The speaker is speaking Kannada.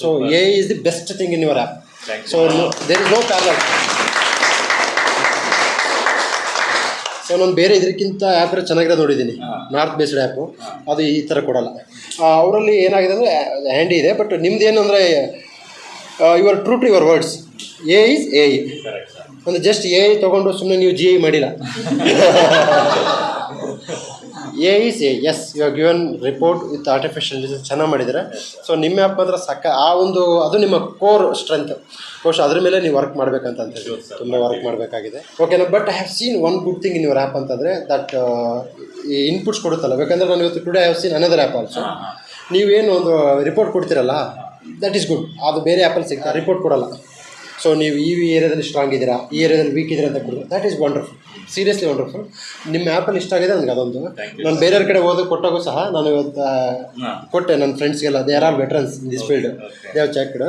So A is the best thing in your app. So there is no parallel. So ನಾನು ಬೇರೆ ಇದಕ್ಕಿಂತ ಆ್ಯಪ್ ಚೆನ್ನಾಗಿರೋದು ನೋಡಿದ್ದೀನಿ, ನಾರ್ತ್ ಬೇಸ್ಡ್ ಆ್ಯಪು, ಅದು ಈ ಥರ ಕೊಡೋಲ್ಲ. ಅವರಲ್ಲಿ ಏನಾಗಿದೆ ಅಂದರೆ ಹ್ಯಾಂಡಿ ಇದೆ, ಬಟ್ ನಿಮ್ದು ಏನು ಅಂದರೆ you are true to your words. A is A I ಅಂದರೆ ಜಸ್ಟ್ ಎ ಐ ತೊಗೊಂಡು ಸುಮ್ಮನೆ ನೀವು ಜಿ ಐ ಮಾಡಿಲ್ಲ. A is A, as you are given report with artificial intelligence ಚೆನ್ನಾಗಿ ಮಾಡಿದರೆ. ಸೊ ನಿಮ್ಮ ಆ್ಯಪ್ ಮಾತ್ರ ಆ ಒಂದು ಅದು ನಿಮ್ಮ ಕೋರ್ ಸ್ಟ್ರೆಂತ್. ಬಹುಶಃ ಅದ್ರ ಮೇಲೆ ನೀವು ವರ್ಕ್ ಮಾಡಬೇಕಂತ ಹೇಳಿ ತುಂಬ ವರ್ಕ್ ಮಾಡಬೇಕಾಗಿದೆ. ಓಕೆನಾ. But I have seen one good thing in your app ಅಂತಂದರೆ ದಟ್ ಈ ಇನ್ಪುಟ್ಸ್ ಕೊಡುತ್ತಲ್ಲ. ಬೇಕಂದರೆ ನಾನು ಇವತ್ತು today I have seen another app also. ನೀವೇನು ಒಂದು ರಿಪೋರ್ಟ್ ಕೊಡ್ತೀರಲ್ಲ, ದಟ್ ಈಸ್ ಗುಡ್. ಅದು ಬೇರೆ ಆ್ಯಪಲ್ಲಿ ಸಿಗ್ತಾ ರಿಪೋರ್ಟ್ ಕೊಡೋಲ್ಲ. ಸೊ ನೀವು ಈ ಏರಿಯಾದಲ್ಲಿ ಸ್ಟ್ರಾಂಗ್ ಇದ್ದೀರಾ, ಈ ಏರಿಯಾದಲ್ಲಿ ವೀಕ್ ಇದ್ದೀರಾ ಅಂತ ಕೊಡೋದು, that is wonderful, seriously wonderful. ನಿಮ್ಮ ಆ್ಯಪಲ್ಲಿ ಇಷ್ಟ ಆಗಿದೆ ನನಗೆ ಅದೊಂದು. ನಾನು ಬೇರೆಯವ್ರ ಕಡೆ ಕೊಟ್ಟಾಗೂ ಸಹ ನಾನು ಇವತ್ತು ಕೊಟ್ಟೆ ನನ್ನ ಫ್ರೆಂಡ್ಸ್ಗೆಲ್ಲ. They are all veterans in this field, they have checked.